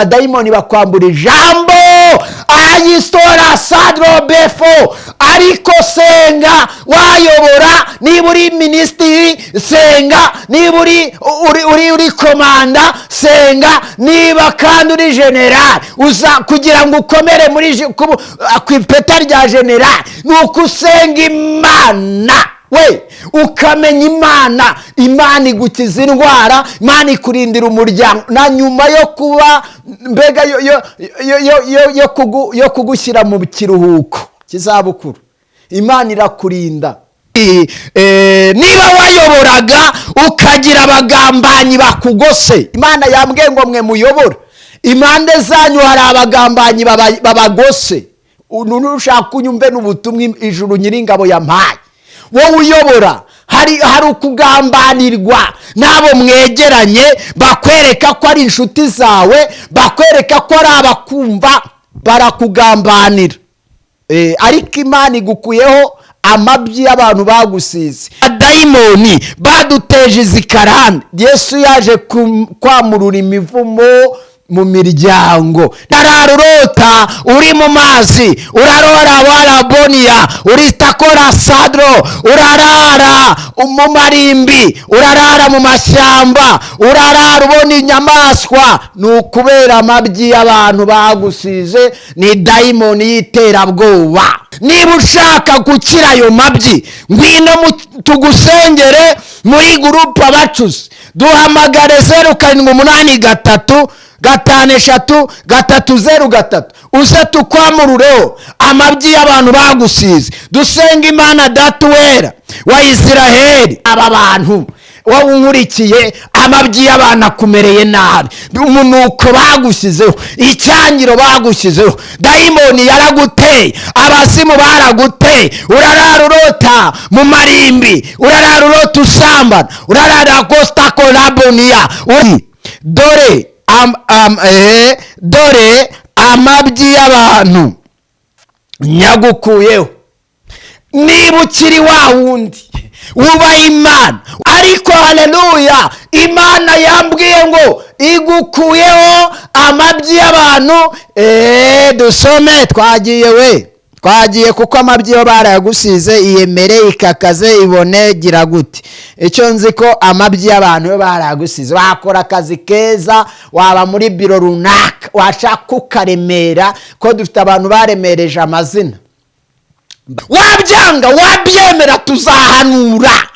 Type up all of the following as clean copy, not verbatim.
Abadayimoni bakwambura ijambo ayistora sadro befo, ariko senga wayobora. Niba uri minisitiri senga, niba uri komanda senga, niba kandi uri general kugira ngo ukomere ku ipeta rya general nuko usenga Imana. We ukamenya Imana igukiza indwara, Imana ikurindira umuryango, na nyuma yo kuba mbega yo kugushyira mu kiruhuko kizabukuru, Imana irakurinda. Niba wayoboraga ukagira abagambanyi bakugose, Imana yambwiye ngo mwe muyobora, impande zanyu hari abagambanyi babagose. Nushaka kunyumve n'ubutumwa ijuru nyiringabo yampaye. Wowe uyobora, hari ukugambanirwa n'abo mwegeranye, bakwereka ko ari inshuti zawe, bakwereka ko ari abakumva, barakugambanira. Ariko Imana igukuyeho amabyi y'abantu bagusize. Abadayimoni baduteje izikarande. Yesu yaje kwamurura imivumo mu miryango. Nararurota uri mu mazi, urarora waraboniya, uritakora sadro, urarara mu marimbi, urarara mu mashyamba, urarara ubona inyamaswa. Nukubera amabyi y'abantu bagusize, ni dayimoni y'iterabwoba. Niba ushaka gukira ayo mabyi, ngwino tugusengere muri gurupe abacuzi. Duhamagare 0783 5 3 uze tukwamurureho amabyi y'abantu bagusize. Dusenga Imana Data wera wa Isiraheli. Aba bantu wowe unkurikiye, amabyi y'abantu akumereye nabi, umunuko bagushyizeho, icyangiro bagushyizeho, dayimoni yaraguteye, abasimu baraguteye. Urarara urota mu marimbi, urarara urota usambana, urarara costa colaboniya. Dore amabyi y'abantu nyagukuyeho. Niba ukiri wa wundi wubaha Imana, ariko haleluya, Imana yambwiye ngo igukuyeho amabyi y'abantu. Dusome, twagiye kuko amabyi yo barayagusize. Iyemere, ikakaze, ibone, gira gute. Icyo nzi ko amabyi y'abantu yo barayagusize. Wakora akazi keza, waba muri biro runaka, washaka ukaremera, ko dufite abantu baremereje amazina. Wabyanga wabyemera, tuzahanura.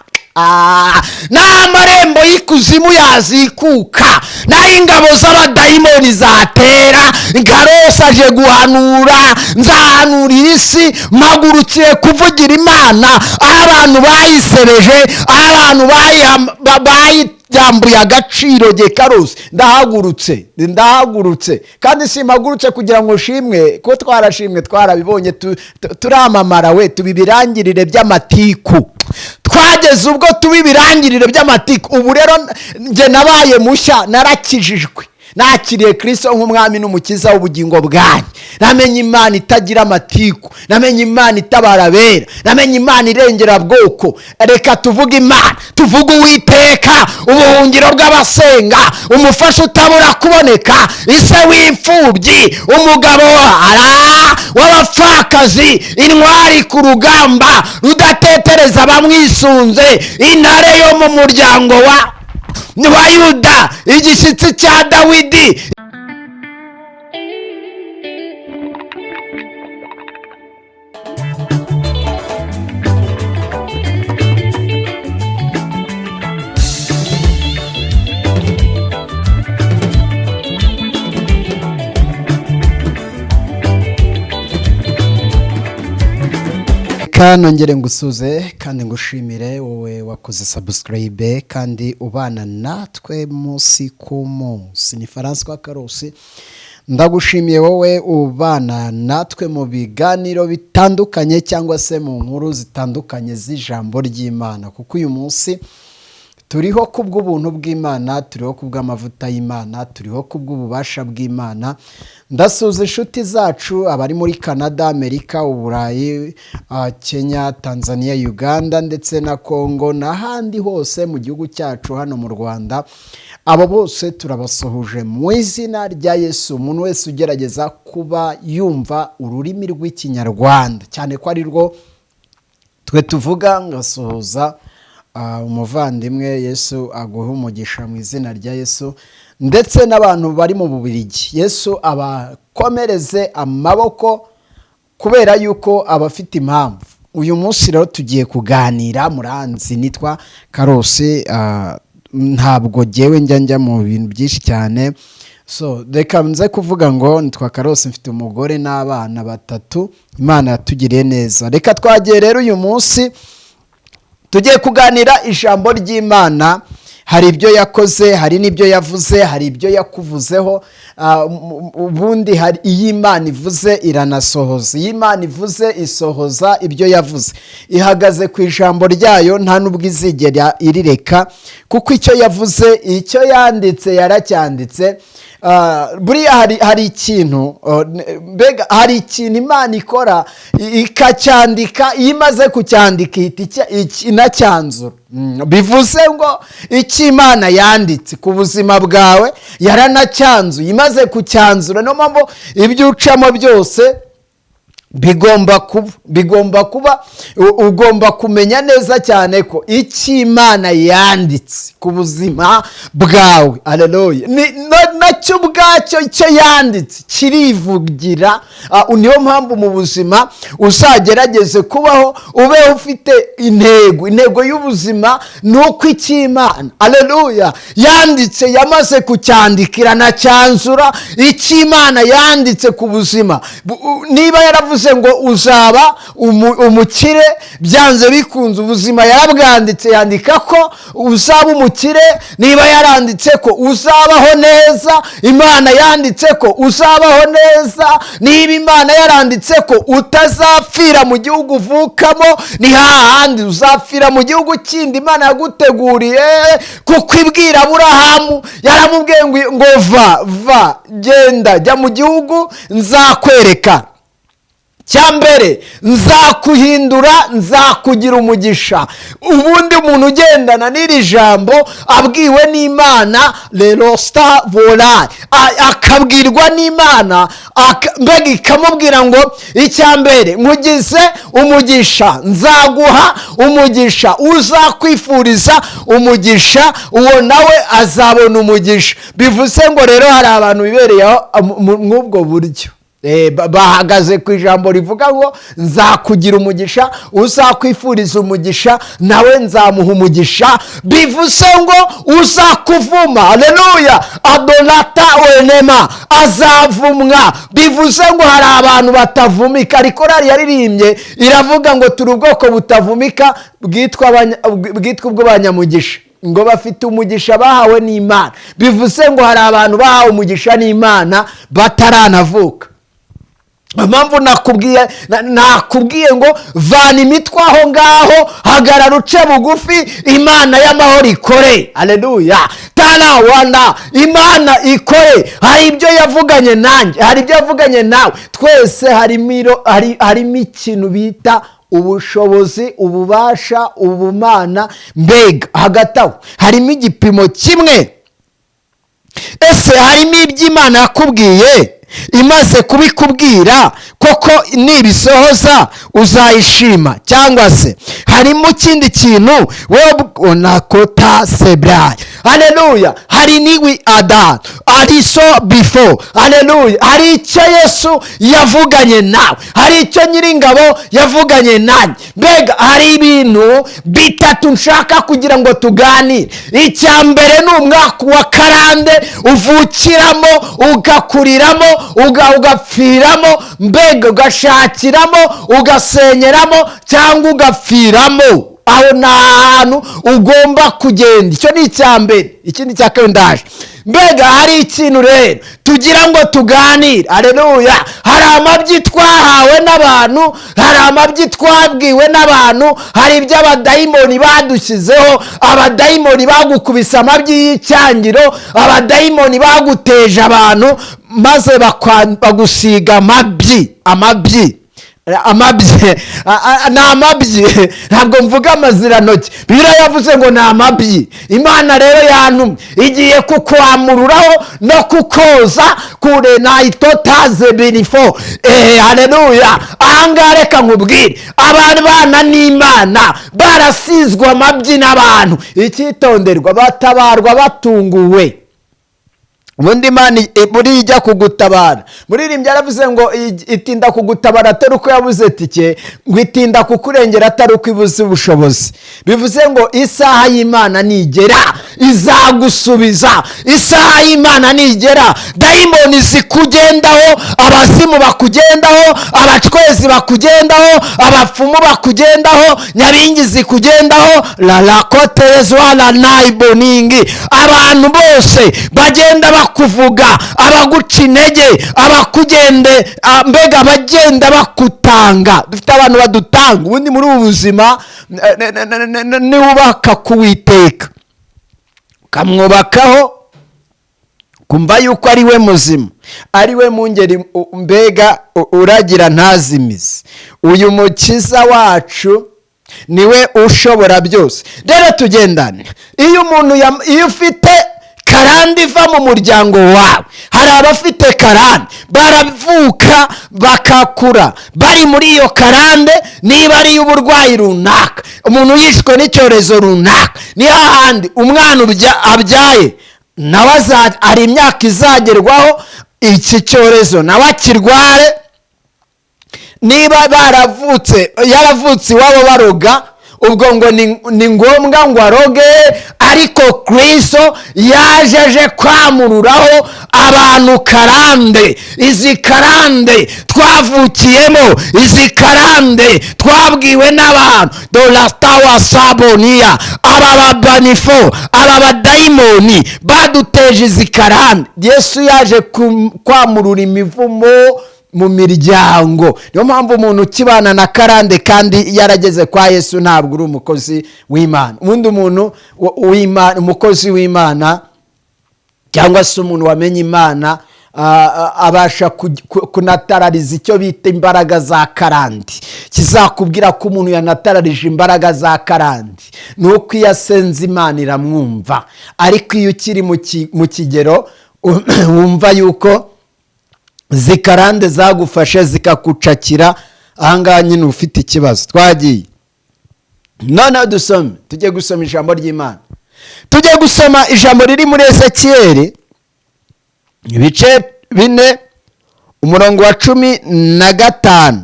N'amarembo y'ikuzimu yazikuka, n'ingabo z'abadayimoni zatera. Ngarosa aje guhanura, nzahanurira isi, mpagurukiye kuvugira Imana. Aho abantu bayisebeje, aho abantu bayambuye agaciro, Karosi ndahagurutse kandi simpagurutse kugira ngo ushimwe, ko twarashimwe, twarabibonye, turamamara. We tubibirangirire by'amatiku, twageze ubwo tubibirangirire by'amatiku. Ubu rero nge nabaye mushya, narakijijwe, nakiriye Kristo nk'umwami n'umukiza w'ubugingo bwanjye. Namenye Imana itagira amatiku, namenye Imana itabara abera, namenye Imana irengera bwoko. Reka tuvuge Imana, tuvuge Uwiteka, ubuhungiro bw'abasenga, umufasha utabura kuboneka, ise w'imfubyi, umugabo w'abapfakazi, intwari ku rugamba, rudatetereza abamwisunze, intare yo mu muryango wa Yuda, igishyitsi cya Dawidi. Nongere ngusuze kandi ngushimire wowe wakoze subscribe kandi ubana natwe munsi ku munsi. Ni François Karosi, ndagushimiye wowe ubana natwe mu biganiro bitandukanye cyangwa se mu nkuru zitandukanye z'ijambo ry'Imana, kuko uyu munsi turiho kubw'ubuntu bw'Imana, turiho kubw'amavuta y'Imana, turiho kubw'ububasha bw'Imana. Ndasuza inshuti zacu abari muri Canada, Amerika, Uburayi, Kenya, Tanzania, Uganda ndetse na Congo n'ahandi hose mu gihugu cyacu hano mu Rwanda. abo bose turabasuhuje mu izina rya Yesu. Umuntu wese ugerageza kuba yumva ururimi rw'ikinyarwanda, cyane ko ari rwo twe tuvuga, ngasuhuza umuvandimwe. Yesu aguhe umugisha mu izina rya Yesu. Ndetse n'abantu bari mu Bubiligi, Yesu abakomereze amaboko kubera yuko abafite impamvu. Uyu munsi rero tugiye kuganira, muranzi nitwa Karose, ntabwo jyewe njya mu bintu byinshi cyane, so reka nze kuvuga ngo nitwa Karose, mfite umugore n'abana 3, Imana yatugiriye neza. Reka twagiye rero uyu munsi tugiye kuganira ijambo ry'Imana. Hari ibyo yakoze, hari n'ibyo yavuze, hari ibyo yakuvuzeho. Ubundi hari iyi Imana ivuze iranasohoza, iyi Imana ivuze isohoza ibyo yavuze. Ihagaze ku ijambo ryayo, nta nubwo izigera irireka, kuko icyo yavuze, icyo yanditse yaracyanditse. Buriya hari ikintu, mbega hari ikintu Imana ikora ikacyandika, iyo imaze kucyandika inacyanzura. Bivuze ngo icyo Imana yanditse ku buzima bwawe yaranacyanzuye, imaze kucyanzura. Niyo mpamvu ibyo ucamo byose bigomba kuba ugomba kumenya neza cyane ko icyo Imana yanditse ku buzima bwawe, haleluya, nacyo ubwacyo icyo yanditse kirivugira. Niyo mpamvu mu buzima uzagerageze kubaho ube ufite intego y'ubuzima, nuko icyo Imana, haleluya, yanditse yamaze kucyandika iranacyanzura. Icyo Imana yanditse ku buzima, niba yaravuze ngo uzaba umukire, byanze bikunze ubuzima yarabwanditse, yandika ko uzaba umukire. Niba yaranditse ko uzabaho neza, Imana yanditse ko uzabaho neza. Niba Imana yaranditse ko utazapfira mu gihugu uvukamo, ni hahandi uzapfira mu gihugu kindi Imana yaguteguriye. Kuko ibwira Aburahamu, yaramubwiye ngo va genda, jya mu gihugu nzakwereka. Cyambere nzakuhindura, nzakugira umugisha. Ubundi umuntu ugendana n'iri jambo abwiwe n'Imana, lerosta volai, akabwirwa n'Imana, mbega ikamubwira ngo icyambere nkugize umugisha, nzaguha umugisha, uzakwifuriza umugisha uwo nawe azabona umugisha. Bivuze ngo rero hari abantu bibereyeho mw'ubwo buryo, bahagaze ku ijambo rivuga ngo nzakugira umugisha, uzakwifuriza umugisha nawe nzamuha umugisha. Bivuze ngo uzakuvuma, haleluya, adonata wenema, azavumwa. Bivuze ngo hari abantu batavumika. Ariko rari yaririmbye iravuga ngo turi ubwoko butavumika bwitwa ubw'abanyamugisha, ngo bafite umugisha bahawe n'Imana. Bivuze ngo hari abantu bahawe umugisha n'Imana bataranavuka. Impamvu nakubwiye ngo vana imitwe aho ngaho, hagarara uce bugufi, Imana y'amahoro ikore, haleluya, tarawana, Imana ikore. Hari ibyo yavuganye nanjye, hari ibyo yavuganye nawe. Twese harimo ikintu bita ubushobozi, ububasha, ubumana. Mbega hagati aho harimo igipimo kimwe. Ese harimo ibyo Imana yakubwiye, imaze kubikubwira koko nibisohoza uzayishima, cyangwa se harimo ikindi kintu wowe unakota sebrai, haleluya, hari niwi ada ari so before, haleluya, hari icyo Yesu yavuganye nawe, hari icyo Nyiringabo yavuganye nanjye. Mbega hari ibintu bitatu nshaka kugira ngo tuganire. Icya mbere ni umwaka wa karande uvukiramo, ugakuriramo, ugapfiramo, mbega ugashakiramo, ugasenyeramo, cyangwa ugapfiramo. Aho ni ahantu ugomba kugenda. Icyo ni icya mbere. Ikindi cya kabiri ndaje. Mbega hari ikintu rero tugira ngo tuganire, haleluya. Hari amabyi twahawe n'abantu, hari amabyi twabwiwe n'abantu, hari ibyo abadayimoni badushyizeho. Abadayimoni bagukubise amabyi y'icyangiro, abadayimoni baguteje abantu maze bagusiga amabyi. amabyi ni amabyi, ntabwo mvuga amazirantoki. Bibiliya yavuze ngo ni amabyi. Imana rero yantumye igiye kukwamururaho no kukoza kure na itotaze binifo. Haleluya. Ahangaha reka nkubwire, abana n'Imana barasizwe amabyi n'abantu. Icyitonderwa, batabarwa batunguwe. Ubundi Imana buriya ijya kugutabara. Muririmbyi yaravuze ngo itinda kugutabara atari uko yabuze tike, ngo itinda kukurengera atari uko ibuze ubushobozi. Bivuze ngo isaha y'Imana nigera izagusubiza. Isaha y'Imana nigera, dayimoni zikugendaho, abazimu bakugendaho, abacwezi bakugendaho, abapfumu bakugendaho, nyabingi zikugendaho, lalakoterezwa la naiboningi. Abantu bose bagenda bakuvuga, abaguca intege, abakugende, mbega abagenda bakutanga. Dufite abantu badutanga. Ubundi muri ubu buzima niwubaka kuwiteka, ukamwubakaho, kumva yuko ari we muzima, ari we mungeri, mbega uragira ntazimize. Uyu mukiza wacu niwe ushobora byose. Rero tugendane. Iyo ufite karande iva mu muryango wawe, hari abafite karande baravuka bakakura bari muri iyo karande. Niba ari iy'uburwayi runaka, umuntu yishwe n'icyorezo runaka, ni hahandi umwana abyaye nawe hari imyaka izagerwaho iki cyorezo nawe akirware. Niba yaravutse iwabo baroga, ubwo ngo ni ngombwa ngo aroge. Ariko Kristo yajeje kwamururaho abantu karande. Izi karande twavukiyemo, izi karande twabwiwe n'abantu, dolatawa sabonia, aba babanifo, aba badayimoni baduteje izi karande. Yesu yaje kwamurura imivumo mu miryango. Niyo mpamvu umuntu ukibana na karande kandi yarageze kwa Yesu ntabwo uri umukozi w'Imana. Ubundi umuntu w'Imana, umukozi w'Imana cyangwa se umuntu wamenye Imana, abasha kunatarariza icyo bita imbaraga za karande. Kizakubwira ko umuntu yanatararije imbaraga za karande nuko iyo asenze Imana iramwumva. Ariko iyo ukiri mu kigero wumva yuko zikarande zagufashe zikakucakira, ahangaha nyine ufite ikibazo. Twagiye noneho dusome, tujye gusoma ijambo ry'Imana. Tujye gusoma ijambo riri muri Ezekiyeli ibice 4 umurongo wa 15.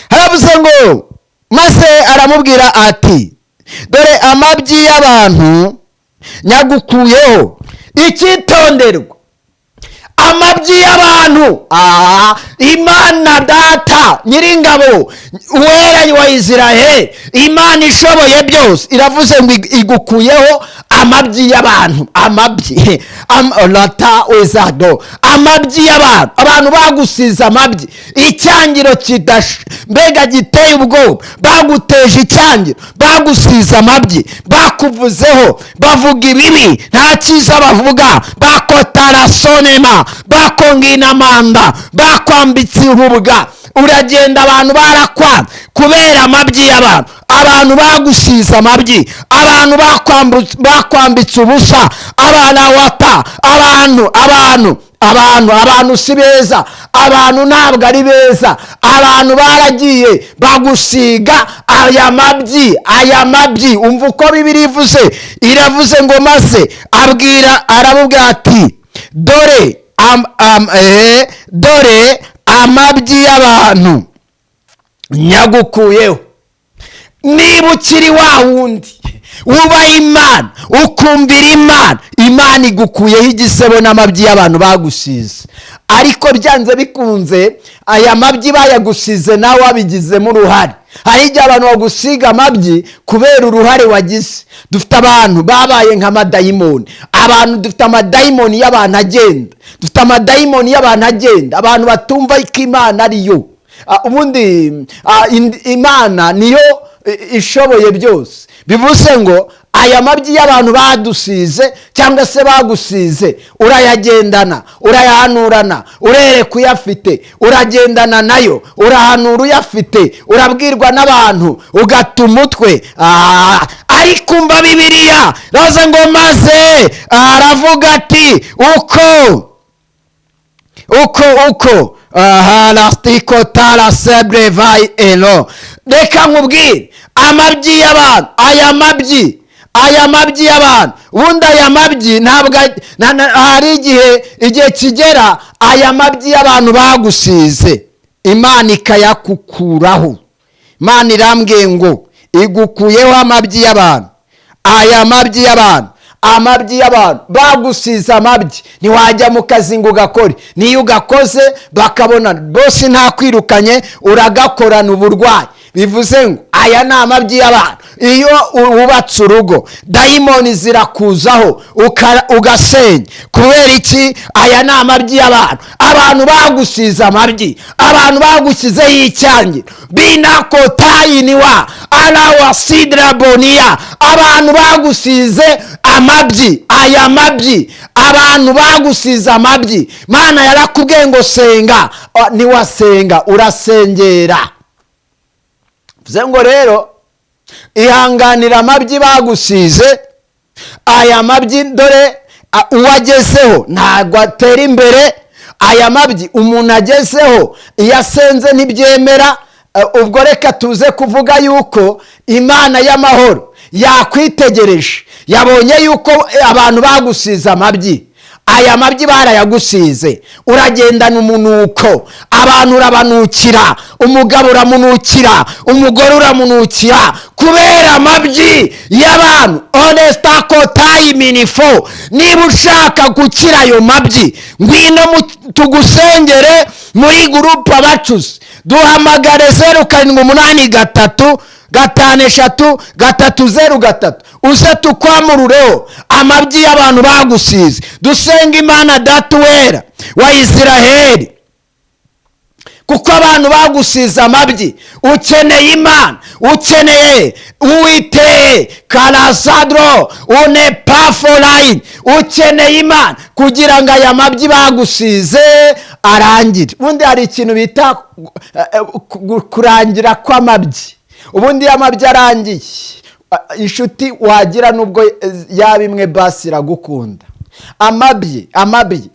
Haravuze ngo, maze aramubwira ati, dore amabyi y'abantu nyagukuyeho. Icyitonderwa, amabyi y'abantu. Imana Data Nyiringabo, Uwera wa Isiraheli, Imana ishoboye byose, iravuze ngo igukuyeho amabyi y'abantu. Amabyi lata wezado, amabyi y'abantu. Abantu bagusize amabyi, icyangiro mbega giteye ubwoba. Baguteje icyangiro, bagusize amabyi, bakuvuzeho, bavuga ibibi, nta cyiza bavuga, bakotarasonema, bakongina manda, bakwambitse ububwa. Uragenda abantu barakwanga kubera amabyi y'abantu. Abantu bagusize amabyi, abantu bakwambitse ubusa, abana wata, abantu si beza, abantu ntabwo ari beza. Abantu baragiye bagusiga aya mabyi. Umva uko Bibiliya ivuze, iravuze ngo, maze arabubwira ati, dore amabyi y'abantu nyagukuyeho. Niba ukiri wa wundi wubaha Imana, ukumbira Imana, Imana igukuyeho igisebo n'amabyi y'abantu bagusize. Ariko byanze bikunze aya mabyi bayagusize nawe wabigizemo uruhare. Hari igihe abantu bagusiga amabyi kubera uruhare wagize. Dufite abantu babaye nk'amadayimoni. Dufite amadayimoni y'abantu agenda. Dufite amadayimoni y'abantu agenda, abantu batumva ko Imana ariyo. Ubundi Imana niyo ishoboye byose. Bivuze ngo aya mabyi y'abantu badusize cyangwa se bagusize urayagendana, urayahanurana, urereka uyafite, uragendana nayo, urahanura uyafite, urabwirwa n'abantu ugata umutwe. Ariko umva Bibiliya raza ngo maze aravuga ati uko lastiko tara sebre vai elo. Reka nkubwire amabyi y'abantu, aya mabyi y'abantu, ubundi aya mabyi ntabwo hari igihe kigera aya mabyi y'abantu bagusize Imana ikayakukuraho. Imana irambwiye ngo igukuyeho amabyi y'abantu, aya mabyi y'abantu bagusize amabyi. Ntiwajya mu kazi ngo ugakore, niyo ugakoze bakabona bose nta kwirukanye uragakorana uburwayi. Bivuze ngo aya ni amabyi y'abantu. Iyo wubatse urugo dayimoni zirakuzaho ugasenya. Kubera iki? Aya ni amabyi y'abantu. Abantu bagusize amabyi, abantu bagushyizeho icyangiro binakotayiniwa alawa sidra bonia. Abantu bagusize amabyi, aya mabyi, abantu bagusize amabyi. Mana yarakubwiye ngo senga, niwasenga urasengera. Bivuze ngo rero ihanganira amabyi bagusize. Aya mabyi dore uwagezeho ntabwo atera imbere. Aya mabyi umuntu agezeho iyo asenze ntibyemera. Ubwo reka tuze kuvuga yuko Imana y'amahoro yakwitegereje, yabonye yuko abantu bagusize amabyi. Aya mabyi barayagusize, uragendana umunuko, abantu urabanukira, umugabo uramunukira, umugore uramunukira kubera amabyi y'abantu. Honestakotayiminifo. Niba ushaka gukira ayo mabyi, ngwino tugusengere muri gurupe abacuzi. Duhamagare 0783 uze tukwamurureho amabyi y'abantu bagusize. Dusenga Imana Data wera wa Isiraheli, kuko abantu bagusize amabyi. Ukeneye Imana, ukeneye Uwiteye karasadro une pafoline. Ukeneye Imana kugira ngo aya mabyi bagusize arangire. Ubundi hari ikintu bita kurangira kw'amabyi. Ubundi amabyi arangiye, inshuti wagira nubwo yaba imwe basi iragukunda. Amabyi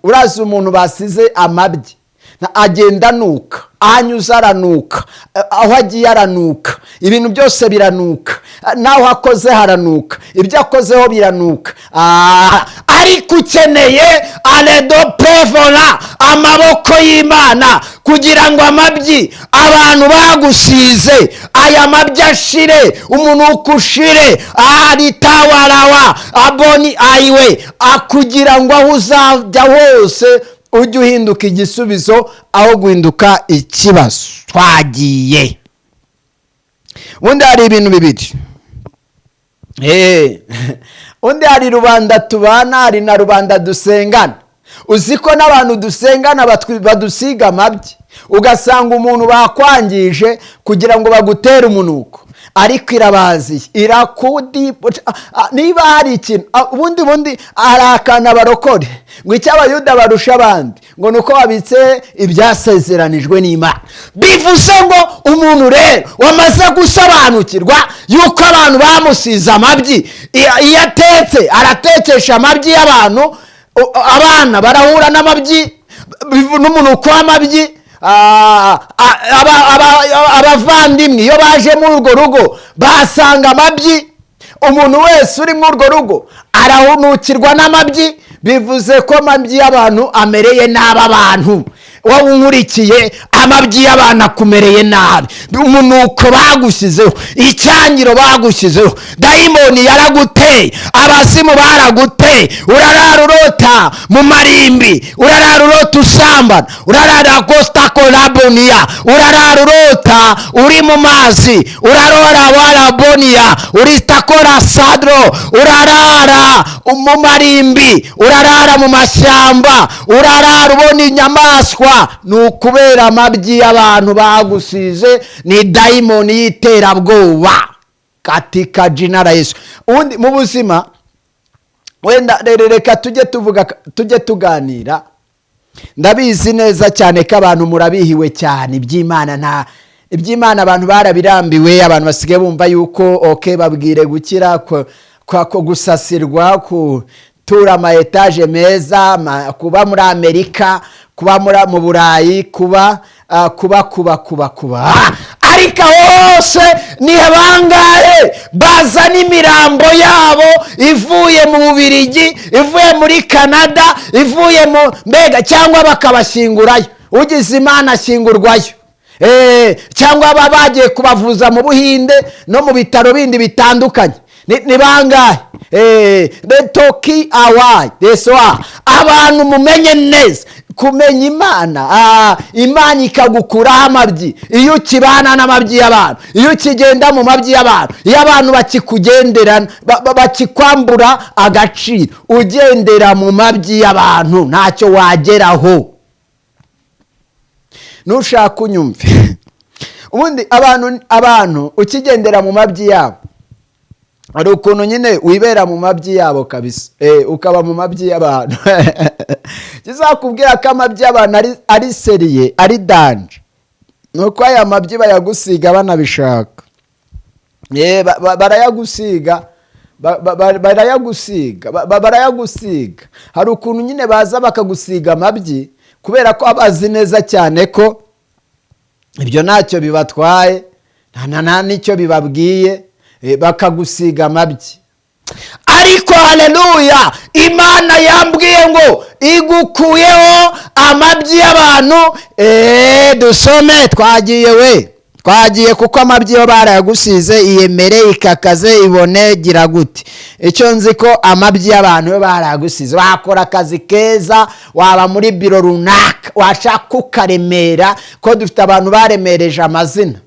urazi umuntu basize amabyi agenda nuka, ahanyuze aranuka, aho agiye aranuka, ibintu byose biranuka, naho akoze haranuka, ibyo akozeho biranuka. Ariko ukeneye anedo prevola, amaboko y'Imana, kugira ngo amabyi abantu bagusize aya mabyi ashire, umunuko ushire, aritawarawa aboni ayiwe, kugira ngo aho uzajya hose ujye uhinduka igisubizo aho guhinduka ikibazo. Twagiye. Ubundi hari ibintu bibiri. Undi hari rubanda tubana, hari na rubanda dusengana. Uziko n'abantu dusengana badusiga amabyi, ugasanga umuntu bakwangije kugira ngo bagutere umunuko, ariko irabaziye, irakudi. Niba hari ikintu ubundi arakana barokore ngo icyo abayuda barusha abandi ngo nuko babitse ibyasezeranijwe n'Imana. Bivuze ngo umuntu rero wamaze gusobanukirwa yuko abantu bamusize amabyi, iyo atetse aratekesha amabyi y'abantu. Abana barahura n'amabyi n'umunuko w'amabyi. Abavandimwe iyo baje muri urwo rugo basanga amabyi. Umuntu wese uri muri urwo rugo arahunukirwa n'amabyi. Bivuze ko amabyi y'abantu amereye nabi abantu. Wowe unkurikiye, amabyi y'abantu akumereye nabi. Umunuko bagushyizeho, icyangiro bagushyizeho, dayimoni yaraguteye, abasimu baraguteye. Urarara urota mu marimbi, urarara urota usambana, urarara costa colabonia, urarara urota uri mu mazi, urarora warabonia, uristakora sadro, urarara mu marimbi, urarara mu mashyamba, urarara ubona inyamaswa. Ni ukubera amabyi y'abantu bagusize. Ni dayimoni y'iterabwoba katika jina la Yesu. ubundi mu buzima wenda reka tujye tuganira. Ndabizi neza cyane ko abantu murabihiwe cyane iby'Imana abantu barabirambiwe. Abantu basigaye bumva yuko babwire gukira ko gusasirwa, gutura ama etaje meza, kuba muri Amerika, kuba mu Burayi, kuba ariko hose ni abangahe bazana imirambo yabo ivuye mu Bubiligi, ivuye muri Canada, ivuye mu mbega, cyangwa bakabashyingurayo. Ugize Imana ashyingurwayo. Cyangwa baba bagiye kubavuza mu Buhinde no mu bitaro bindi bitandukanye. Ni bangahe? Toki away deswa. Abantu mumenye neza kumenya Imana. Imana ikagukuraho amabyi iyo ukibana n'amabyi y'abantu, iyo ukigenda mu mabyi y'abantu, iyo abantu bakikugenderana bakikwambura agaciro. Ugendera mu mabyi y'abantu ntacyo wageraho. Nushaka unyumve. Ubundi abantu ukigendera mu mabyi yabo, hari ukuntu nyine wibera mu mabyi yabo kabisa. Ukaba mu mabyi y'abantu. Kizakubwira ko amabyi y'abantu ari seriye, ari danje, nuko aya mabyi bayagusiga banabishaka. Barayagusiga. Hari ukuntu nyine baza bakagusiga amabyi kubera ko abazi neza cyane ko ibyo ntacyo bibatwaye, nta n'icyo bibabwiye, bakagusiga amabyi. Ariko haleluya, Imana yambwiye ngo igukuyeho amabyi y'abantu. Dusome, twagiye kuko amabyi yo barayagusize. Iyemere, ikakaze, ibone, gira gute. Icyo nzi ko amabyi y'abantu yo barayagusize. Wakora akazi keza, waba muri biro runaka, washaka ukaremera, ko dufite abantu baremereje amazina.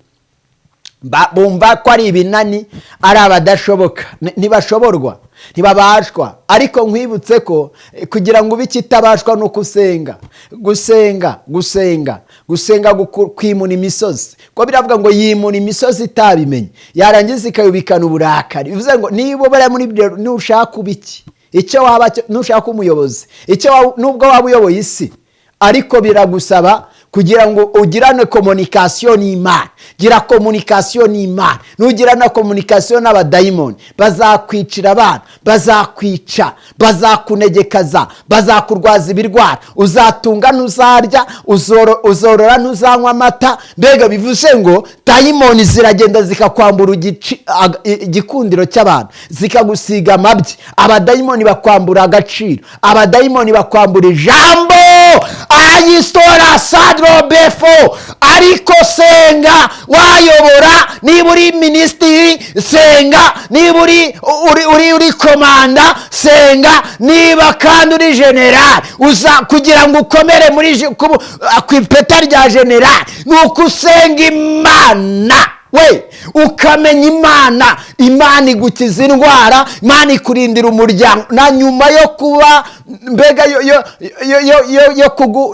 Bumva ko ari ibinani, ari abadashoboka, ntibashoborwa, ntibabashwa. Ariko nkwibutse ko kugira ngo ube ikitabashwa no gusenga kwimuna imisozi. Ko biravuga ngo yimuna imisozi itabimenye, yarangiza ikayubikana uburakari. Bivuze ngo niba bari muri byo, nushaka ubiki, icyo waba nushaka umuyobozi, nubwo waba uyoboye isi, ariko biragusaba kugira ngo ugirane communication n'Imana. Gira communication n'Imana. Nugirana communication n'abadayimoni, bazakwicira abana, bazakwica, bazakunegekaza, bazakurwaza ibirwara. Uzatunga ntuzarya, uzorora ntuzanywa amata. Mbega bivuze ngo dayimoni ziragenda zikakwambura igikundiro cy'abantu, zikagusiga amabyi. Abadayimoni bakwambura agaciro, abadayimoni bakwambura ijambo. Ayistora sadro befo. Ariko senga, wayobora. Niba uri minisitiri, senga. Niba uri komanda, senga. Niba kandi uri general, kugira ngo ukomere ku ipeta rya general, nuko usenga Imana. Ukamenya Imana igukiza indwara, Imana ikurindira umuryango, na nyuma yo kuba mbega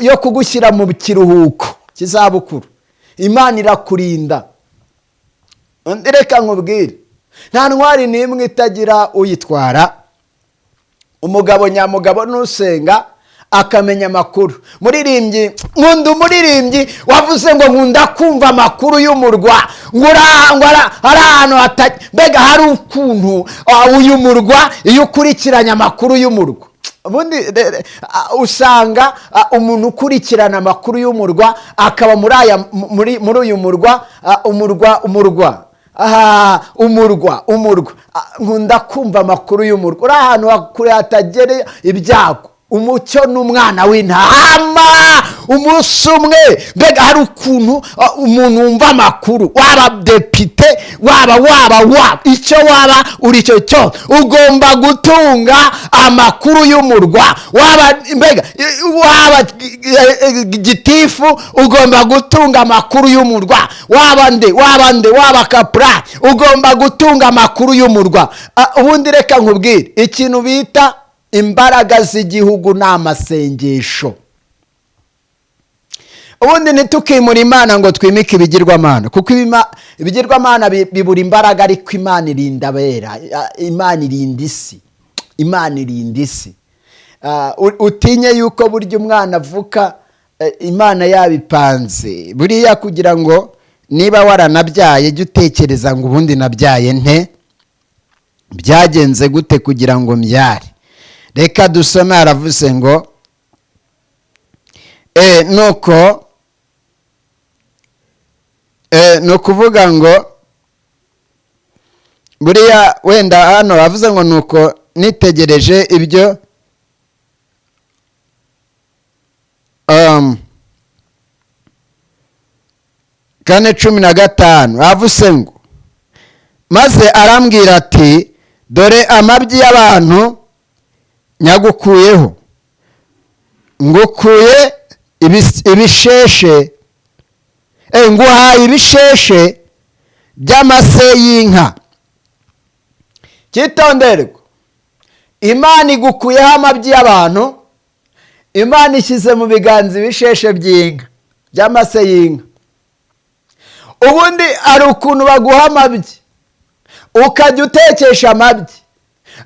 yo kugushyira mu kiruhuko kizabukuru, Imana irakurinda. Reka nkubwire, nta ntwari n'imwe itagira uyitwara. Umugabo nyamugabo nusenga akamenya amakuru. Nkunda umuririmbyi wavuze ngo nkunda kumva amakuru y'umurwa. Hari ahantu mbega hari ukuntu uyu murwa, iyo ukurikiranye amakuru y'umurwa, ubundi usanga umuntu ukurikirana amakuru y'umurwa akaba muri uyu murwa, nkunda kumva amakuru y'umurwa. Uri ahantu kure hatagera ibyago, umucyo n'umwana w'intama. Umunsi umwe mbega hari ukuntu umuntu wumva amakuru, waba depite, waba icyo waba uri cyo cyose, ugomba gutunga amakuru y'umurwa. Waba gitifu, ugomba gutunga amakuru y'umurwa. Waba kapra, ugomba gutunga amakuru y'umurwa. Ubundi reka nkubwire ikintu bita imbaraga z'igihugu n'amasengesho. ubundi ntitukimura imana ngo twimike ibigirwamana, kuko ibigirwamana bibura imbaraga, ariko imana irinda abera, imana irinda isi, imana irinda isi. Utinye yuko burya umwana avuka imana yabipanze buriya, kugira ngo niba waranabyaye jya utekereza ngo ubundi nabyaye nte, byagenze gute kugira ngo mbyare. Reka dusome, aravuze ngo nuko ni ukuvuga ngo buriya wenda hano bavuze ngo nuko nitegereje ibyo kane 15 bavuze ngo maze arambwira ati dore amabyi y'abantu nyagukuyeho, ngukuye ibisheshe, nguhaye ibisheshe by'amase y'inka. Cyitonderwa, imana igukuyeho amabyi y'abantu, imana ishyize mu biganza ibisheshe by'inka, by'amase y'inka. Ubundi ari ukuntu baguha amabyi ukajya utekesha amabyi,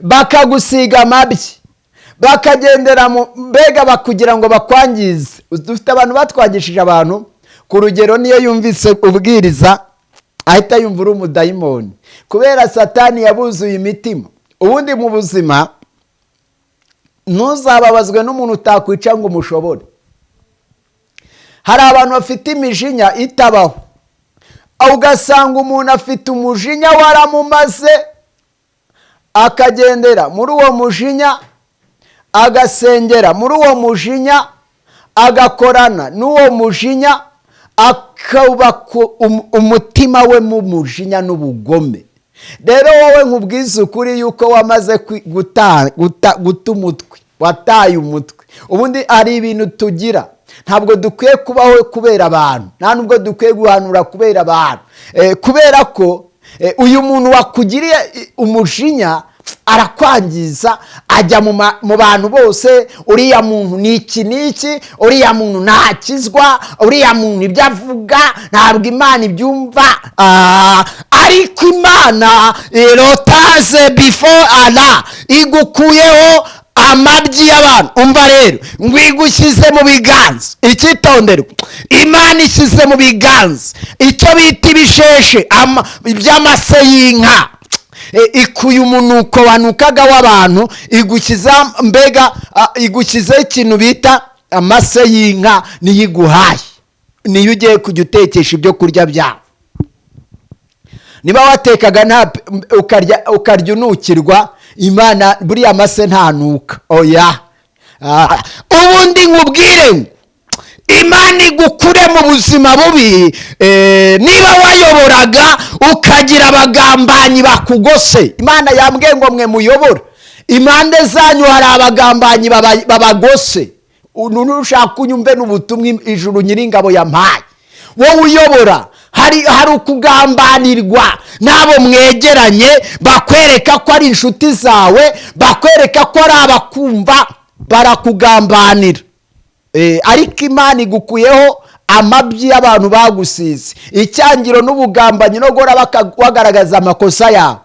bakagusiga amabyi, bakagendera mbega bakugira ngo bakwangize. Dufite abantu batwagishije abantu, ku rugero niyo yumvise ubwiriza ahita yumva uri umudayimoni, kubera satani yabuzuye imitima. Ubundi mu buzima ntuzababazwe n'umuntu utakwica ngo umushobore. Hari abantu bafite imijinya itabaho, ugasanga umuntu afite umujinya waramumaze, akagendera muri uwo mujinya, agasengera muri uwo mujinya, agakorana n'uwo mujinya, akubaka umutima we mu mujinya n'ubugome. Rero wowe nkubwiza ukuri yuko wamaze guta umutwe, wataye umutwe. Ubundi ari ibintu tugira, ntabwo dukwiye kubaho kubera abantu, nta nubwo dukwiye guhanura kubera abantu, kubera ko uyu muntu wakugiriye umujinya arakwangiza, ajya mu bantu bose, uriya muntu ni iki n'iki, uriya muntu ntakizwa, uriya muntu ibyo avuga ntabwo imana ibyumva. Ariko imana rotaze before Allah igukuyeho amabyi y'abantu. Umva rero, ngo igushyize mu biganza, icyitonderwa, imana ishyize mu biganza icyo bita ibisheshe by'amase y'inka. Ikuye umunuko wanukaga w'abantu, igukiza mbega igukizeho ikintu bita amase y'inka, niyo iguhaye, niyo ugiye kujya utekesha ibyo kurya byawe. Niba watekaga ukarya unukirwa, imana buriya amase ntanuka, oya. Ubundi nkubwire ngo imana igukure mu buzima bubi. Niba wayoboraga ukagira abagambanyi bakugose, imana yambwiye ngo mwe muyobora, impande zanyu hari abagambanyi babagose. Nushaka unyumve n'ubutumwa ijuru nyiringabo yampaye. Wowe uyobora, hari ukugambanirwa n'abo mwegeranye, bakwereka ko ari inshuti zawe, bakwereka ko ari abakumva, barakugambanira. Ariko imana igukuyeho amabyi y'abantu bagusize, icyangiro n'ubugambanyi no guhora bagaragaza amakosa yawe.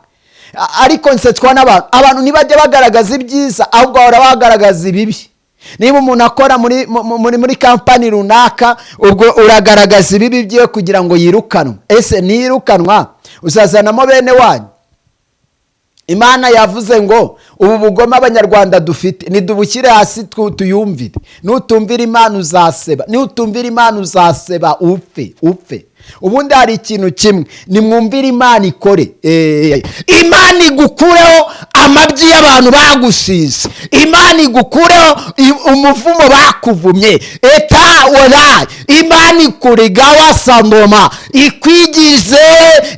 Ariko nsetswa n'abantu ntibajya bagaragaza ibyiza, ahubwo bahora bagaragaza ibibi. Niba umuntu akora muri kampani runaka, ubwo uragaragaza ibibi byiwe kugira ngo yirukanwe. Ese niyirukanwa uzazanamo bene wanyu? Imana yavuze ngo ubu bugome abanyarwanda dufite nidubushyire hasi tuyumvire. Nutumvira imana uzaseba, nutumvira imana uzaseba upfe. Ubundi hari ikintu kimwe, nimwumvire imana ikore. Imana igukureho amabyi y'abantu bagusize, imana igukureho umuvumo bakuvumye. Wala imana ikurigawa sandoma, ikwigize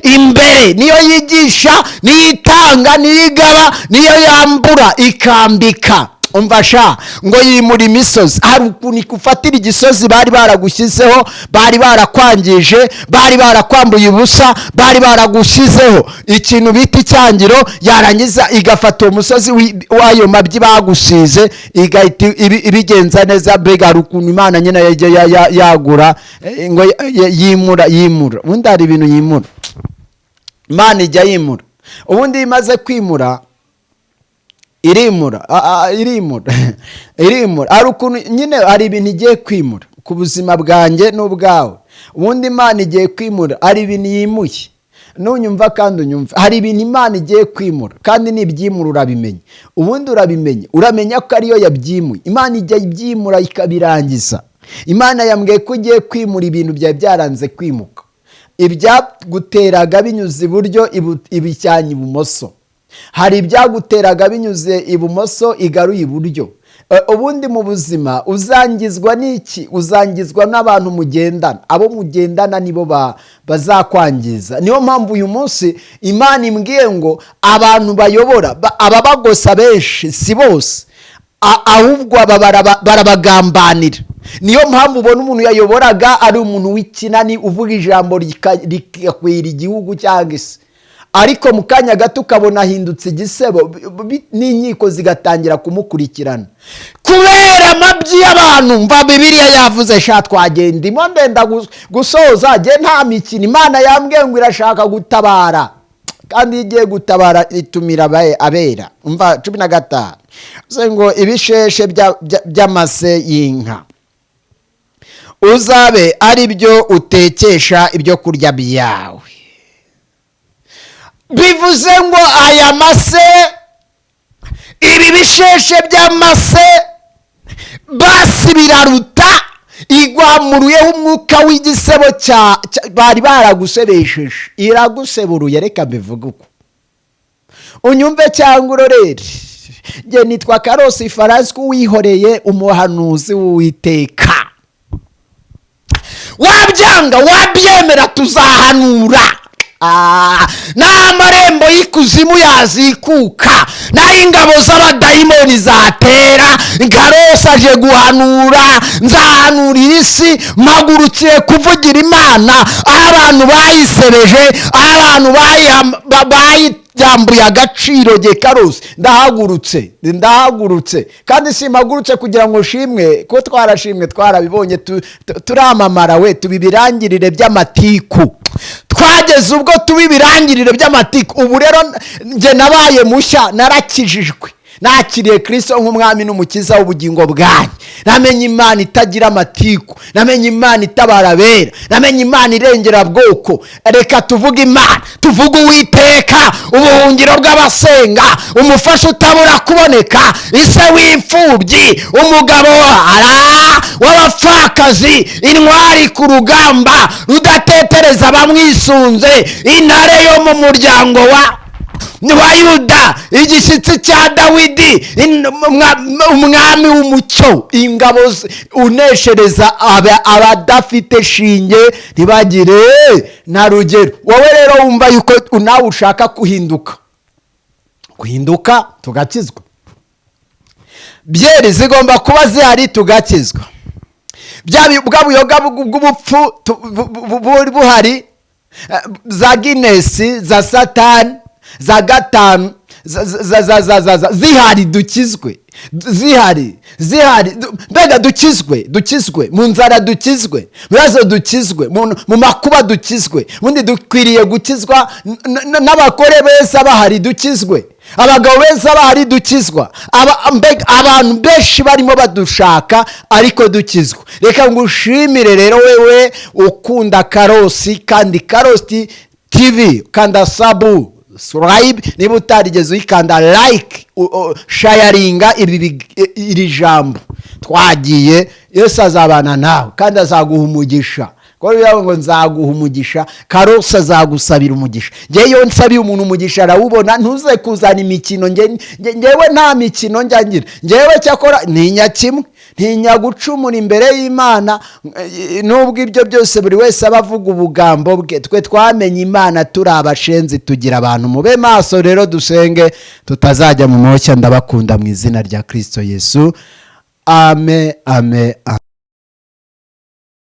imbere, niyo yigisha, niyo itanga, niyo igaba, niyo yambura ikambika. umvasha ngo yimura imisozi. Hari ukuntu ikufatira igisozi bari baragushyizeho, bari barakwangije, bari barakwambuye ubusa, bari baragushyizeho ikintu bita icyangiro, yarangiza igafata uwo musozi w'ayo mabyi bagusize igahita ibigenza neza. Mbega hari ukuntu Imana nyine yagura ngo yimura. Ubundi hari ibintu yimura, Imana ijya yimura. Ubundi imaze kwimura irimura. Hari ukuntu nyine hari ibintu igiye kwimura ku buzima bwanjye n'ubwawe. Ubundi Imana igiye kwimura, hari ibintu yimuye. Nunyumva kandi unyumva, hari ibintu Imana igiye kwimura kandi nibyimura urabimenya. Ubundi uramenya ko ariyo yabyimuye. Imana ijya ibyimura ikabirangiza. Imana yambwiye ko ugiye kwimura ibintu byawe byaranze kwimuka. Ibyaguteraga binyuze iburyo ibijyanye ibumoso. Hari ibyaguteraga binyuze ibumoso igaruye iburyo. Ubundi mu buzima uzangizwa n'iki? Uzangizwa n'abantu mugendana. Abo mugendana nibo bazakwangiza. Niyo mpamvu uyu munsi Imana imbwiye ngo abantu bayobora ababagosa benshi si bose, ahubwo barabagambanira. Niyo mpamvu ubona umuntu yayoboraga ari umuntu w'ikinani uvuga ijambo rikakwira igihugu cyangwa isi, ariko mu kanya gato ukabona ahindutse igisebo, n'inkiko zigatangira kumukurikirana kubera amabyi y'abantu. Mva Bibiliya yavuze sha twagenda ndimo ndenda gusoza, nge nta mikino. Imana yambwiye ngo irashaka gutabara, kandi igiye gutabara itumira abera. Mva 15 ngo ibisheshe by'amase y'inka uzabe ari byo utekesha ibyo kurya byawe. Bivuze ngo aya mase, ibi bisheshe by'amase basi biraruta igwamuruyeho umwuka w'igisebo bari baragusebesheje. Iraguseburuye, reka mbivuge uko unyumve cyangwa urorere. Nge nitwa Karosi Faransi, wihoreye umuhanuzi w'Uwiteka. Wabyanga wabyemera tuzahanura. N'amarembo y'ikuzimu yazikuka, n'ay'ingabo z'abadayimoni zatera. Karosi aje guhanura, nzahanurira isi, mpagurukiye kuvugira Imana aho abantu bayisebeje, aho abantu bayambuye agaciro. Ge Karosi ndahagurutse kandi simpagurutse kugira ngo nshimwe, ko twarashimwe, twarabibonye, turamamara we, tubibirangirire by'amatiku. Twageze ubwo tubibirangirire by'amatiku. Ubu rero nge nabaye mushya, narakijijwe, nakiriye Kristo nk'umwami n'umukiza w'ubugingo bwanjye. Namenye Imana itagira amatiku, namenye Imana itabara abera, namenye Imana irengera bwoko. Reka tuvuge Imana, tuvuge Uwiteka, ubuhungiro bw'abasenga, umufasha utabura kuboneka, ise w'imfubyi, umugabo w'abapfakazi, intwari ku rugamba, rudatetereza abamwisunze, intare yo mu muryango wa Yuda, igishyitsi cya Dawidi, umwami w'umucyo, ingabo uneshereza abadafite shinge ntibagire na rugero. Wowe rero wumva yuko nawe ushaka guhinduka tugakizwa. Byeri zigomba kuba zihari tugakizwa. Bwa buyoga bw'ubupfu buhari, za Ginesi, za Satani, za gatanu zihari dukizwe. Mbega dukizwe mu nzara, dukizwe mu bibazo, dukizwe mu makuba, dukizwe. Ubundi dukwiriye gukizwa n'abagore beza bahari, dukizwe abagabo beza bahari, dukizwa abantu benshi barimo badushaka, ariko dukizwa. Reka ngushimire rero wewe ukunda Karosi, kandi Karosi TV kanda subscribe, niba utarigeze uyikanda like, sharinga iri jambo. Twagiye, Yesu azabana nawe kandi azaguha umugisha. Kwa hiyo ngo nzaguha umugisha, Karosi azagusabira umugisha. Ngeyo nsabiye umuntu umugisha arawubona. Ntuze kuzana imikino, ngewe nta mikino njyangira. Ngewe cyakora ni nyakimwe, ntinya gucumura imbere y'Imana. Nubwo ibyo byose buri wese aba avuga ubugambo bwe, twe twamenye Imana turi abashenzi, tugira abantu. Mube maso rero dusenge tutazajya mu moshya. Ndabakunda mu izina rya Kristo Yesu. Amen, amen, amen.